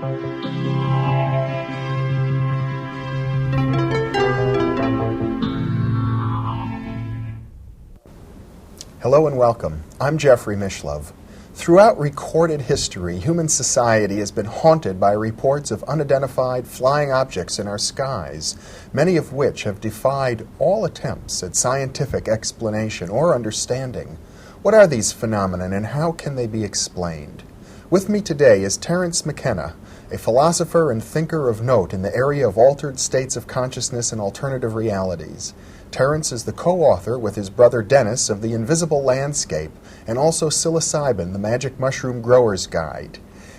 Hello and welcome. I'm Jeffrey Mishlove. Throughout recorded history, human society has been haunted by reports of unidentified flying objects in our skies, many of which have defied all attempts at scientific explanation or understanding. What are these phenomena and how can they be explained? With me today is Terence McKenna, a philosopher and thinker of note in the area of altered states of consciousness and alternative realities. Terence is the co-author with his brother Dennis of The Invisible Landscape and also Psilocybin, the Magic Mushroom Grower's Guide.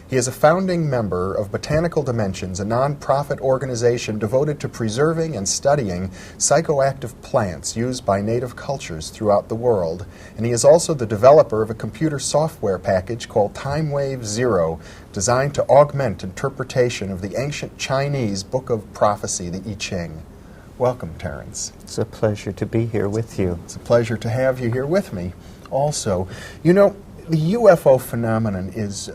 He is a founding member of Botanical Dimensions, a non-profit organization devoted to preserving and studying psychoactive plants used by native cultures throughout the world. And he is also the developer of a computer software package called TimeWave Zero, designed to augment interpretation of the ancient Chinese Book of Prophecy, the I Ching. Welcome, Terence. It's a pleasure to be here with you. It's a pleasure to have you here with me also. You know, the UFO phenomenon is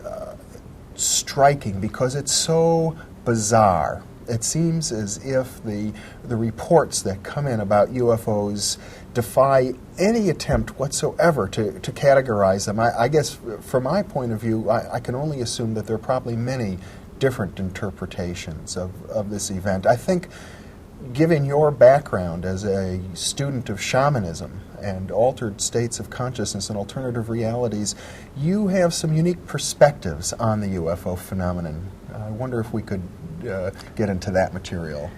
striking because it's so bizarre. It seems as if the reports that come in about UFOs defy any attempt whatsoever to categorize them. I guess from my point of view, I can only assume that there are probably many different interpretations of this event. I think, given your background as a student of shamanism and altered states of consciousness and alternative realities, you have some unique perspectives on the UFO phenomenon. I wonder if we could get into that material.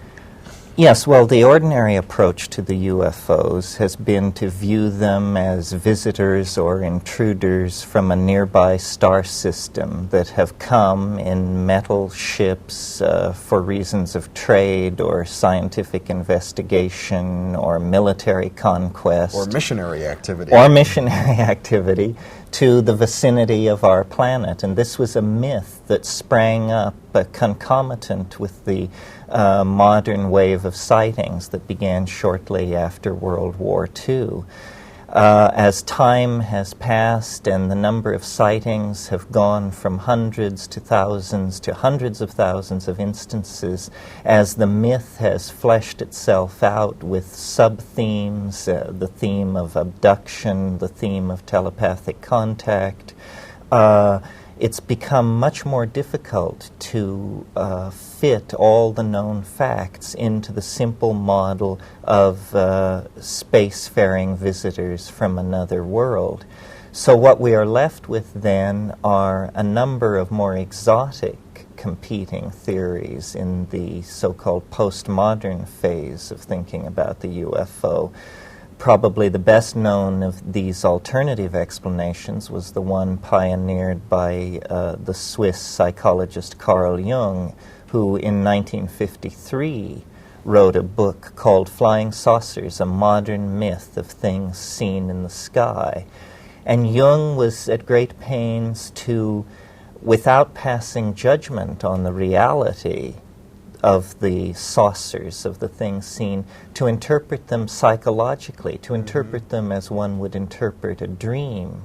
Yes, well, the ordinary approach to the UFOs has been to view them as visitors or intruders from a nearby star system that have come in metal ships for reasons of trade or scientific investigation or military conquest. Or missionary activity. To the vicinity of our planet. And this was a myth that sprang up concomitant with the modern wave of sightings that began shortly after World War II. As time has passed and the number of sightings have gone from hundreds to thousands to hundreds of thousands of instances, as the myth has fleshed itself out with sub-themes, the theme of abduction, the theme of telepathic contact, it's become much more difficult to fit all the known facts into the simple model of spacefaring visitors from another world. So what we are left with then are a number of more exotic competing theories in the so-called postmodern phase of thinking about the UFO. Probably the best known of these alternative explanations was the one pioneered by the Swiss psychologist Carl Jung, who in 1953 wrote a book called Flying Saucers, a Modern Myth of Things Seen in the Sky. And Jung was at great pains to, without passing judgment on the reality of the saucers, of the things seen, to interpret them psychologically, to interpret them as one would interpret a dream.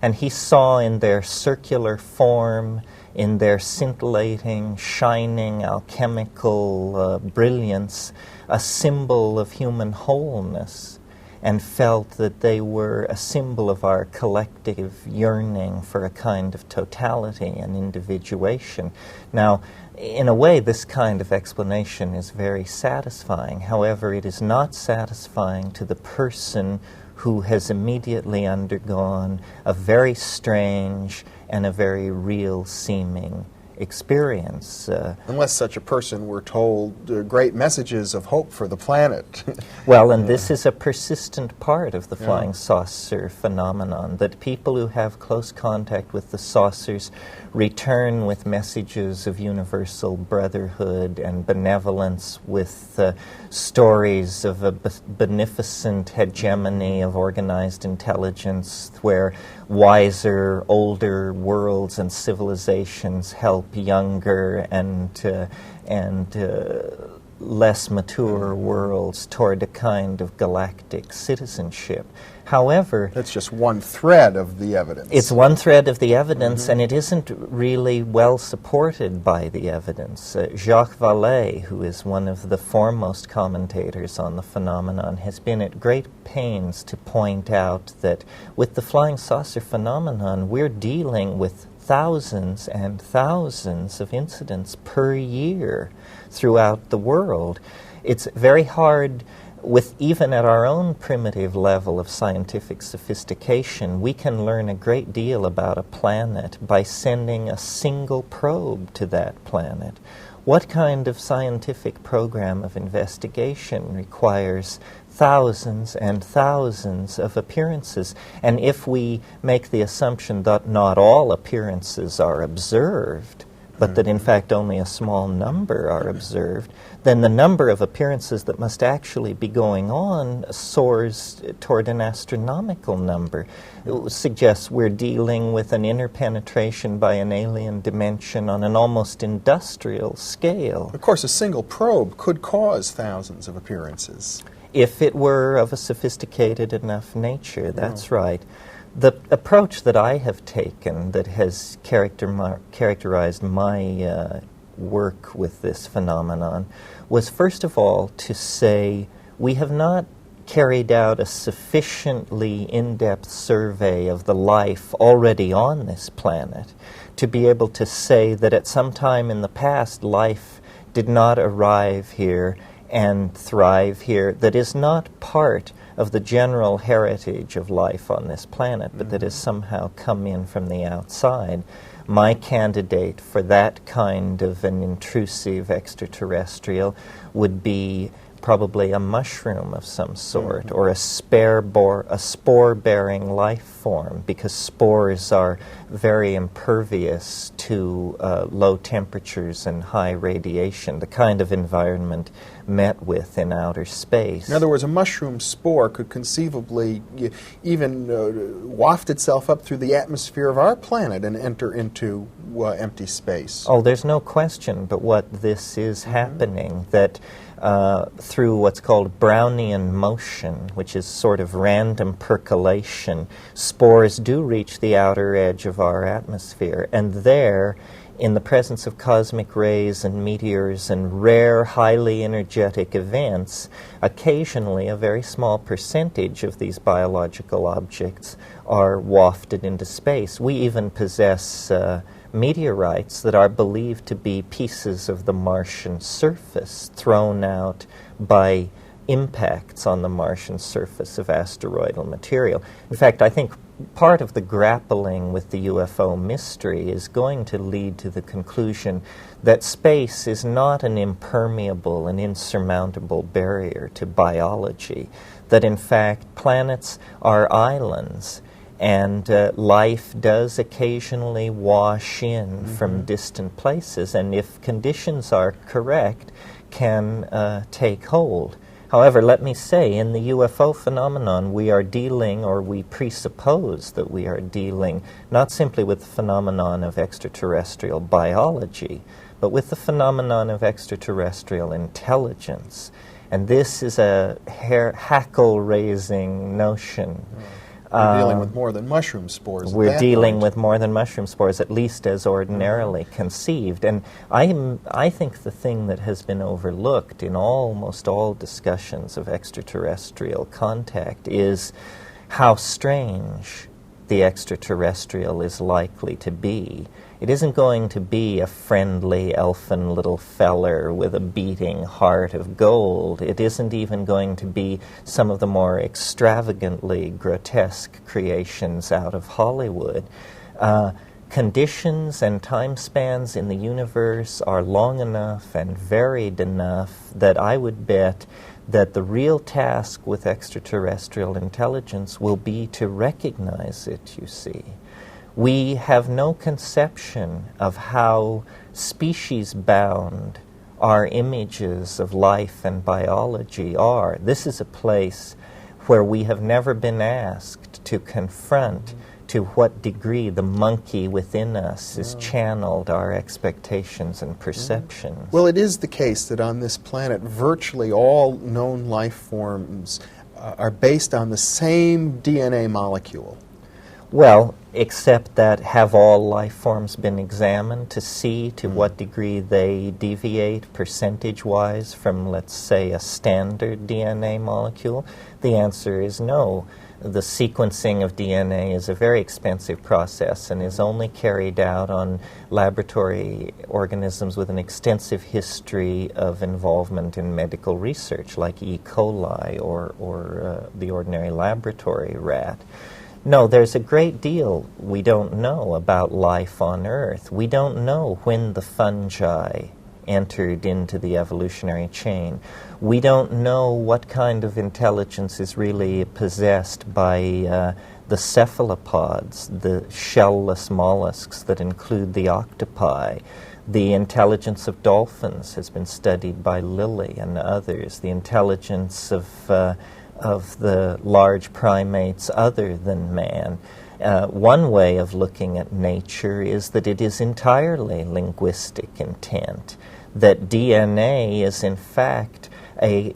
And he saw in their circular form, in their scintillating, shining, alchemical brilliance, a symbol of human wholeness, and felt that they were a symbol of our collective yearning for a kind of totality and individuation. Now, in a way, this kind of explanation is very satisfying. However, it is not satisfying to the person who has immediately undergone a very strange and a very real-seeming experience. Unless such a person were told great messages of hope for the planet. Well, and this is a persistent part of the flying saucer phenomenon, that people who have close contact with the saucers return with messages of universal brotherhood and benevolence, with stories of a beneficent hegemony of organized intelligence where wiser, older worlds and civilizations help younger and less mature worlds toward a kind of galactic citizenship. However, that's just one thread of the evidence. it's one thread of the evidence, and it isn't really well supported by the evidence. Jacques Vallée, who is one of the foremost commentators on the phenomenon, has been at great pains to point out that with the flying saucer phenomenon, we're dealing with thousands and thousands of incidents per year throughout the world. It's very hard, with even at our own primitive level of scientific sophistication, we can learn a great deal about a planet by sending a single probe to that planet. What kind of scientific program of investigation requires thousands and thousands of appearances? And if we make the assumption that not all appearances are observed, but that in fact only a small number are observed, then the number of appearances that must actually be going on soars toward an astronomical number. It suggests we're dealing with an interpenetration by an alien dimension on an almost industrial scale. Of course, a single probe could cause thousands of appearances. If it were of a sophisticated enough nature, that's right. The approach that I have taken that has characterized my work with this phenomenon was, first of all, to say we have not carried out a sufficiently in-depth survey of the life already on this planet to be able to say that at some time in the past life did not arrive here and thrive here, that is not part of the general heritage of life on this planet, but that has somehow come in from the outside. My candidate for that kind of an intrusive extraterrestrial would be probably a mushroom of some sort, or a spore-bearing life form, because spores are very impervious to low temperatures and high radiation, the kind of environment met with in outer space. In other words, a mushroom spore could conceivably even waft itself up through the atmosphere of our planet and enter into empty space. Oh, there's no question but what this is happening, that through what's called Brownian motion, which is sort of random percolation, spores do reach the outer edge of our atmosphere, and there, in the presence of cosmic rays and meteors and rare, highly energetic events, occasionally a very small percentage of these biological objects are wafted into space. We even possess meteorites that are believed to be pieces of the Martian surface thrown out by impacts on the Martian surface of asteroidal material. In fact, I think part of the grappling with the UFO mystery is going to lead to the conclusion that space is not an impermeable and insurmountable barrier to biology, that in fact planets are islands, and life does occasionally wash in from distant places, and if conditions are correct, can take hold. However, let me say, in the UFO phenomenon, we are dealing, or we presuppose that we are dealing, not simply with the phenomenon of extraterrestrial biology, but with the phenomenon of extraterrestrial intelligence. And this is a hackle-raising notion. We're dealing with more than mushroom spores. We're dealing with more than mushroom spores, at least as ordinarily conceived. And I think the thing that has been overlooked in almost all discussions of extraterrestrial contact is how strange the extraterrestrial is likely to be. It isn't going to be a friendly elfin little feller with a beating heart of gold. It isn't even going to be some of the more extravagantly grotesque creations out of Hollywood. Conditions and time spans in the universe are long enough and varied enough that I would bet that the real task with extraterrestrial intelligence will be to recognize it, you see. We have no conception of how species-bound our images of life and biology are. This is a place where we have never been asked to confront to what degree the monkey within us is channeled our expectations and perceptions. Well, it is the case that on this planet, virtually all known life forms are based on the same DNA molecule. Well, except that have all life forms been examined to see to what degree they deviate percentage-wise from, let's say, a standard DNA molecule? The answer is no. The sequencing of DNA is a very expensive process and is only carried out on laboratory organisms with an extensive history of involvement in medical research, like E. coli or the ordinary laboratory rat. No, there's a great deal we don't know about life on Earth. We don't know when the fungi entered into the evolutionary chain. We don't know what kind of intelligence is really possessed by the cephalopods, the shell-less mollusks that include the octopi. The intelligence of dolphins has been studied by Lilly and others. The intelligence of the large primates other than man. One way of looking at nature is that it is entirely linguistic intent, that DNA is in fact a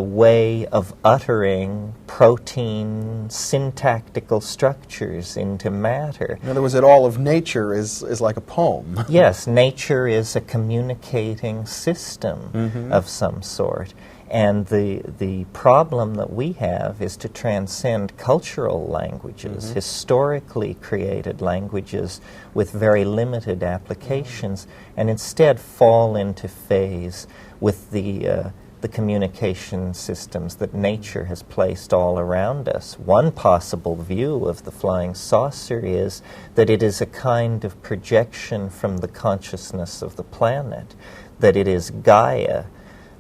way of uttering protein syntactical structures into matter. In other words, that all of nature is like a poem. Yes, nature is a communicating system of some sort. And the problem that we have is to transcend cultural languages, historically created languages with very limited applications, and instead fall into phase with the communication systems that nature has placed all around us. One possible view of the flying saucer is that it is a kind of projection from the consciousness of the planet, that it is Gaia,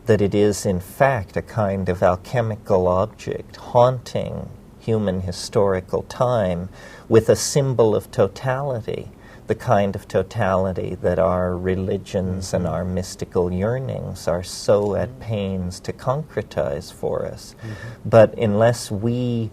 that it is in fact a kind of alchemical object haunting human historical time with a symbol of totality, the kind of totality that our religions and our mystical yearnings are so at pains to concretize for us. But unless we,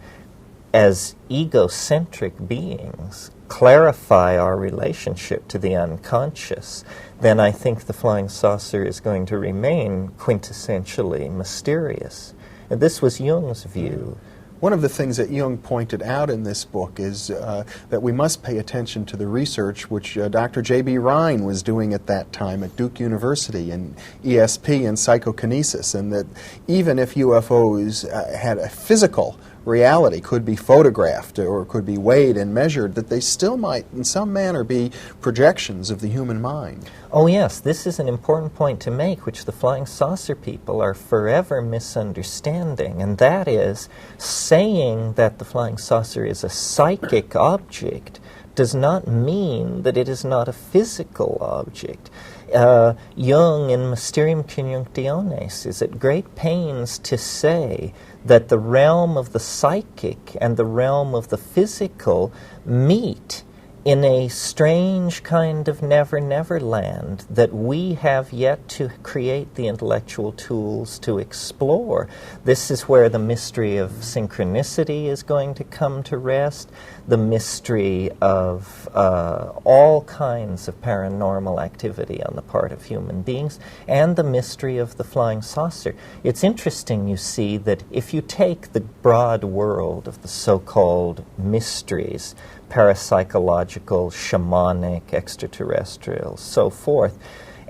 as egocentric beings, clarify our relationship to the unconscious, then I think the flying saucer is going to remain quintessentially mysterious. And this was Jung's view. One of the things that Jung pointed out in this book is that we must pay attention to the research which Dr. J.B. Rhine was doing at that time at Duke University in ESP and psychokinesis, and that even if UFOs had a physical reality, could be photographed or could be weighed and measured, that they still might in some manner be projections of the human mind. Oh yes, this is an important point to make, which the flying saucer people are forever misunderstanding, and that is saying that the flying saucer is a psychic object does not mean that it is not a physical object. Jung in Mysterium Conjunctionis is at great pains to say that the realm of the psychic and the realm of the physical meet in a strange kind of never-never land that we have yet to create the intellectual tools to explore. This is where the mystery of synchronicity is going to come to rest, the mystery of all kinds of paranormal activity on the part of human beings, and the mystery of the flying saucer. It's interesting, you see, that if you take the broad world of the so-called mysteries, parapsychological, shamanic, extraterrestrial, so forth,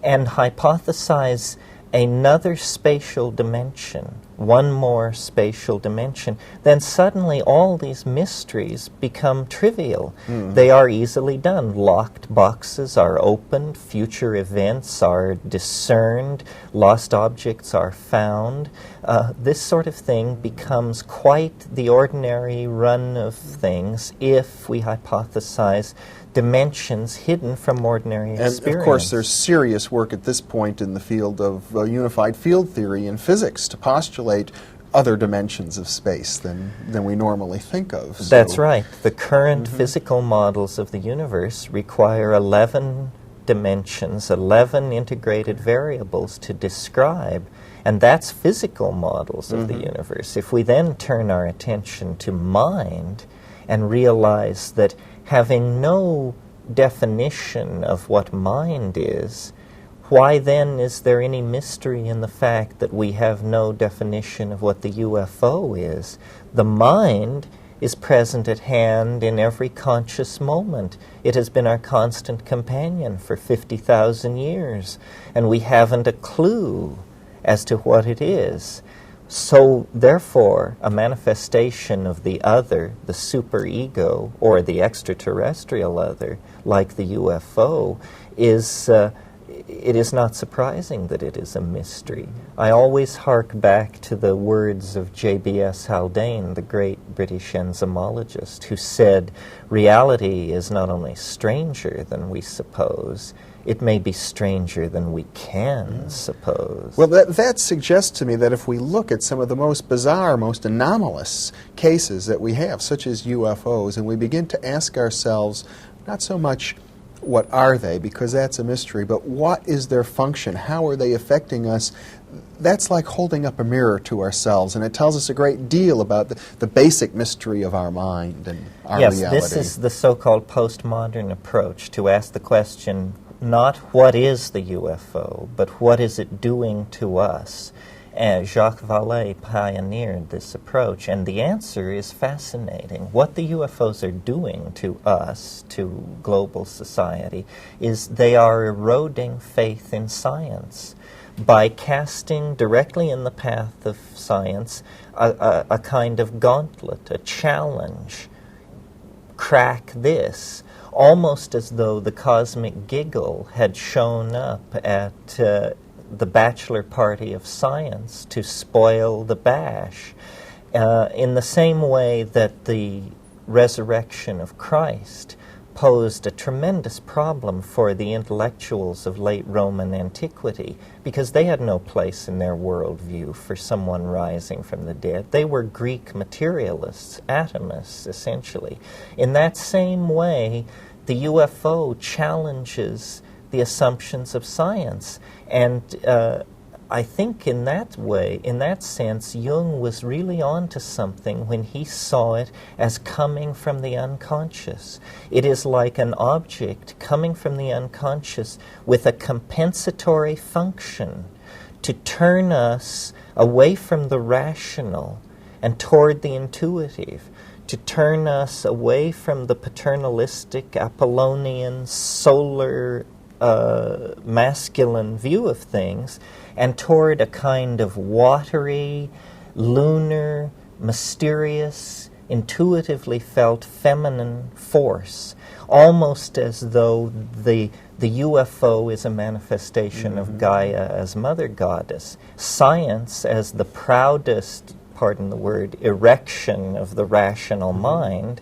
and hypothesize another spatial dimension, one more spatial dimension, then suddenly all these mysteries become trivial. They are easily done. Locked boxes are opened, future events are discerned, lost objects are found. This sort of thing becomes quite the ordinary run of things if we hypothesize dimensions hidden from ordinary experience. And of course there's serious work at this point in the field of unified field theory and physics to postulate other dimensions of space than we normally think of. So that's right. The current physical models of the universe require 11 dimensions, 11 integrated variables to describe, and that's physical models of the universe. If we then turn our attention to mind and realize that having no definition of what mind is, why then is there any mystery in the fact that we have no definition of what the UFO is? The mind is present at hand in every conscious moment. It has been our constant companion for 50,000 years, and we haven't a clue as to what it is. So, therefore, a manifestation of the other, the superego, or the extraterrestrial other, like the UFO, it is not surprising that it is a mystery. I always hark back to the words of J.B.S. Haldane, the great British enzymologist, who said, reality is not only stranger than we suppose, it may be stranger than we can suppose. Well, that suggests to me that if we look at some of the most bizarre, most anomalous cases that we have, such as UFOs, and we begin to ask ourselves, not so much what are they, because that's a mystery, but what is their function? How are they affecting us? That's like holding up a mirror to ourselves, and it tells us a great deal about the basic mystery of our mind and our reality. Yes, this is the so-called postmodern approach to ask the question, not what is the UFO, but what is it doing to us? And Jacques Vallée pioneered this approach, and the answer is fascinating. What the UFOs are doing to us, to global society, is they are eroding faith in science by casting directly in the path of science a kind of gauntlet, a challenge. Crack this. Almost as though the cosmic giggle had shown up at the bachelor party of science to spoil the bash. In the same way that the resurrection of Christ posed a tremendous problem for the intellectuals of late Roman antiquity, because they had no place in their worldview for someone rising from the dead. They were Greek materialists, atomists, essentially. In that same way, the UFO challenges the assumptions of science. And I think in that way, in that sense, Jung was really on to something when he saw it as coming from the unconscious. It is like an object coming from the unconscious with a compensatory function to turn us away from the rational and toward the intuitive, to turn us away from the paternalistic, Apollonian, solar, masculine view of things, and toward a kind of watery, lunar, mysterious, intuitively felt feminine force, almost as though the UFO is a manifestation of Gaia as mother goddess, science as the proudest, pardon the word, erection of the rational mind,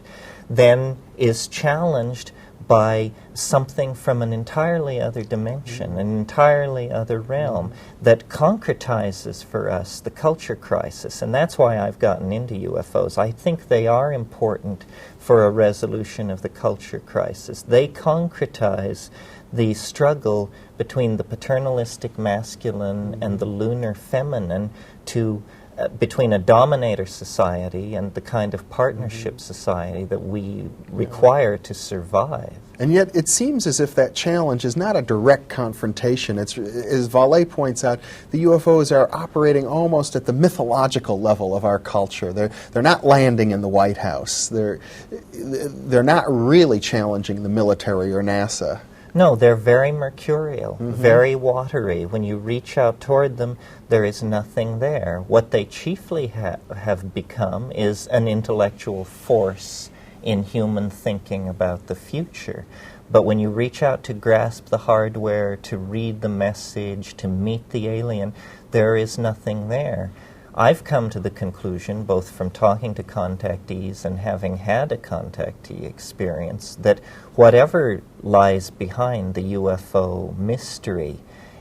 then is challenged by something from an entirely other dimension, an entirely other realm that concretizes for us the culture crisis. And that's why I've gotten into UFOs. I think they are important for a resolution of the culture crisis. They concretize the struggle between the paternalistic masculine and the lunar feminine between a dominator society and the kind of partnership society that we require to survive. And yet it seems as if that challenge is not a direct confrontation. It's, as Vallée points out, the UFOs are operating almost at the mythological level of our culture. They're not landing in the White House. They're not really challenging the military or NASA. No, they're very mercurial, very watery. When you reach out toward them, there is nothing there. What they chiefly have become is an intellectual force in human thinking about the future. But when you reach out to grasp the hardware, to read the message, to meet the alien, there is nothing there. I've come to the conclusion, both from talking to contactees and having had a contactee experience, that whatever lies behind the UFO mystery,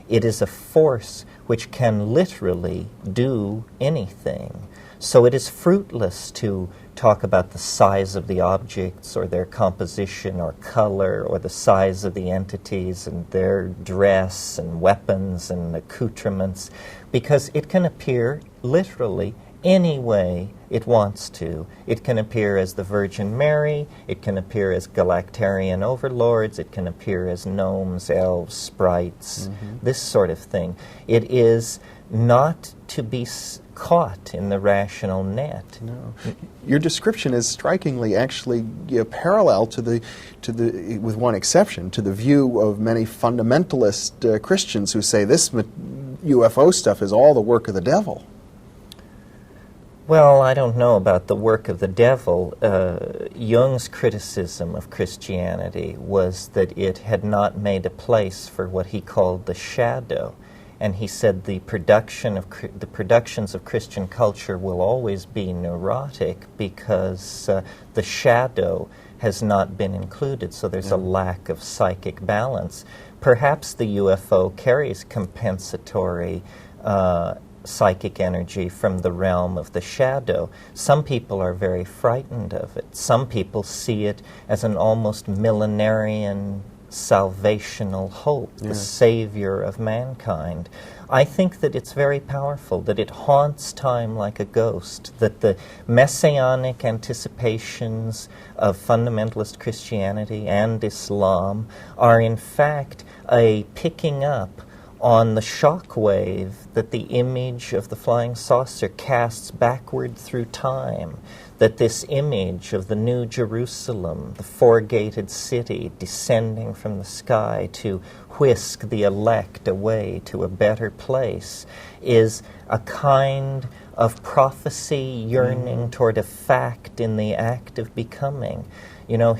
it is a force which can literally do anything. So it is fruitless to talk about the size of the objects or their composition or color or the size of the entities and their dress and weapons and accoutrements, because it can appear literally any way it wants to. It can appear as the Virgin Mary, it can appear as Galactarian overlords, it can appear as gnomes, elves, sprites, this sort of thing. It is not to be caught in the rational net. No. Your description is strikingly actually parallel to the, with one exception, to the view of many fundamentalist Christians who say this UFO stuff is all the work of the devil. Well, I don't know about the work of the devil. Jung's criticism of Christianity was that it had not made a place for what he called the shadow. And he said the productions of Christian culture will always be neurotic because the shadow has not been included, so there's a lack of psychic balance. Perhaps the UFO carries compensatory psychic energy from the realm of the shadow. Some people are very frightened of it. Some people see it as an almost millenarian salvational hope, the savior of mankind. I think that it's very powerful, that it haunts time like a ghost, that the messianic anticipations of fundamentalist Christianity and Islam are in fact a picking up on the shock wave that the image of the flying saucer casts backward through time, that this image of the New Jerusalem, the four-gated city descending from the sky to whisk the elect away to a better place, is a kind of prophecy yearning toward a fact in the act of becoming. You know,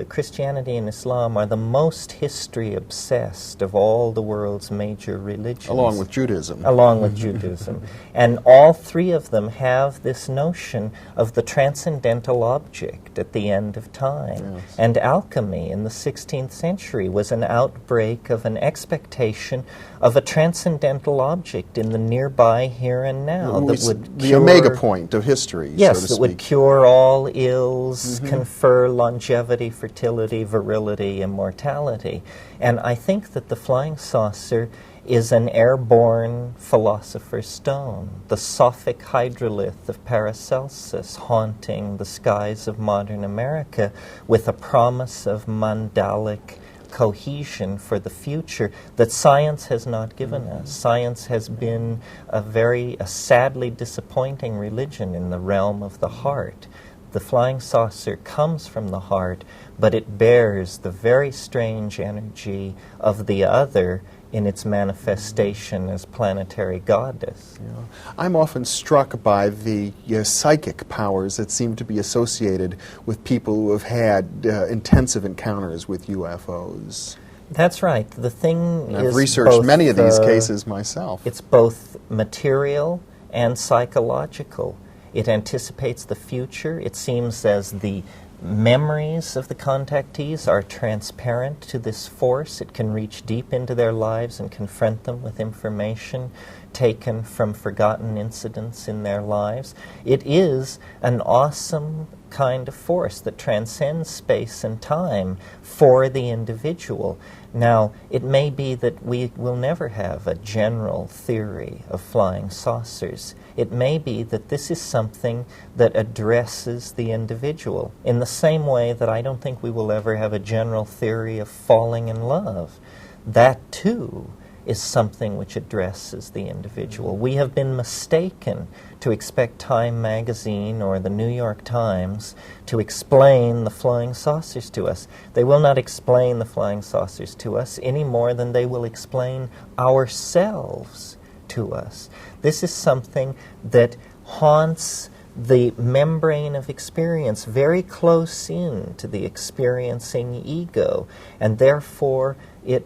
Christianity and Islam are the most history-obsessed of all the world's major religions. Along with Judaism. Along with Judaism. And all three of them have this notion of the transcendental object at the end of time. Yes. And alchemy in the 16th century was an outbreak of an expectation of a transcendental object in the nearby here and now that would the omega point of history, yes, so to that speak. would cure all ills, confer longevity, fertility, virility, immortality. And I think that the flying saucer is an airborne philosopher's stone, the Sophic hydrolith of Paracelsus haunting the skies of modern America with a promise of mandalic cohesion for the future that science has not given us. Science has been a sadly disappointing religion in the realm of the heart. The flying saucer comes from the heart, but it bears the very strange energy of the other in its manifestation as planetary goddess. Yeah. I'm often struck by the psychic powers that seem to be associated with people who have had intensive encounters with UFOs. That's right. The thing is, I've researched many of these cases myself. It's both material and psychological. It anticipates the future. It seems as the memories of the contactees are transparent to this force. It can reach deep into their lives and confront them with information taken from forgotten incidents in their lives. It is an awesome kind of force that transcends space and time for the individual. Now, it may be that we will never have a general theory of flying saucers. It may be that this is something that addresses the individual in the same way that I don't think we will ever have a general theory of falling in love. That, too, is something which addresses the individual. We have been mistaken to expect Time magazine or the New York Times to explain the flying saucers to us. They will not explain the flying saucers to us any more than they will explain ourselves to us. This is something that haunts the membrane of experience very close in to the experiencing ego, and therefore it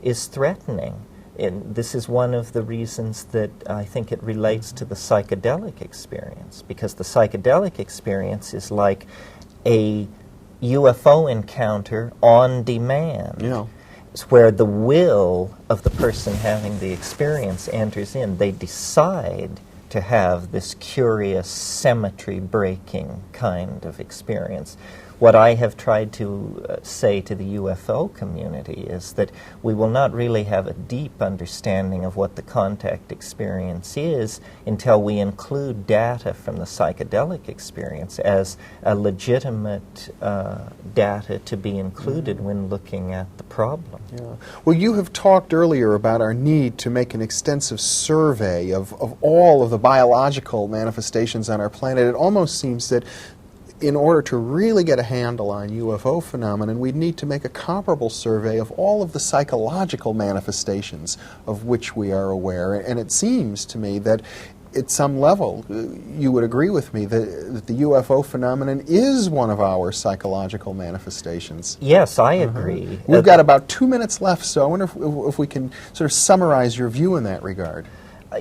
is threatening. And this is one of the reasons that I think it relates to the psychedelic experience, because the psychedelic experience is like a UFO encounter on demand. Yeah. It's where the will of the person having the experience enters in. They decide to have this curious symmetry-breaking kind of experience. what I have tried to say to the UFO community is that we will not really have a deep understanding of what the contact experience is until we include data from the psychedelic experience as a legitimate data to be included when looking at the problem. Yeah. Well, you have talked earlier about our need to make an extensive survey of all of the biological manifestations on our planet. It almost seems that in order to really get a handle on UFO phenomenon, we'd need to make a comparable survey of all of the psychological manifestations of which we are aware. And it seems to me that at some level, you would agree with me that the UFO phenomenon is one of our psychological manifestations. Yes, I agree. We've got about 2 minutes left, so I wonder if we can sort of summarize your view in that regard.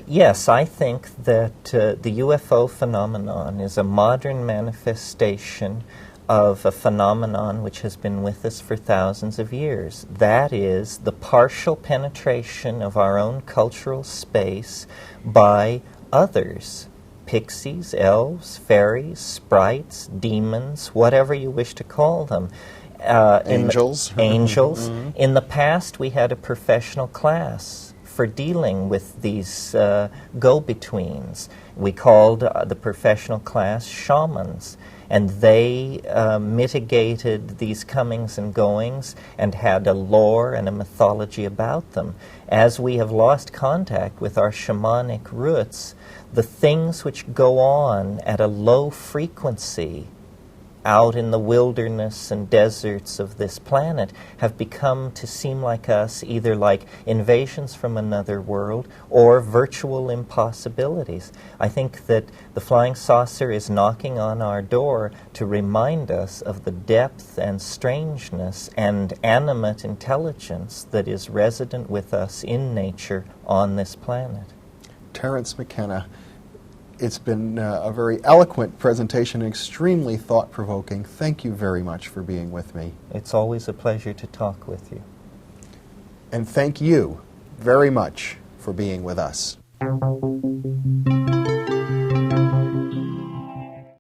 Yes, I think that the UFO phenomenon is a modern manifestation of a phenomenon which has been with us for thousands of years. That is the partial penetration of our own cultural space by others, pixies, elves, fairies, sprites, demons, whatever you wish to call them. Angels. Angels. In the past, we had a professional class for dealing with these go-betweens. We called the professional class shamans, and they mitigated these comings and goings and had a lore and a mythology about them. As we have lost contact with our shamanic roots, the things which go on at a low frequency out in the wilderness and deserts of this planet have become to seem like us either like invasions from another world or virtual impossibilities. I think that the flying saucer is knocking on our door to remind us of the depth and strangeness and animate intelligence that is resident with us in nature on this planet. Terence McKenna, it's been a very eloquent presentation, extremely thought-provoking. Thank you very much for being with me. It's always a pleasure to talk with you. And thank you very much for being with us.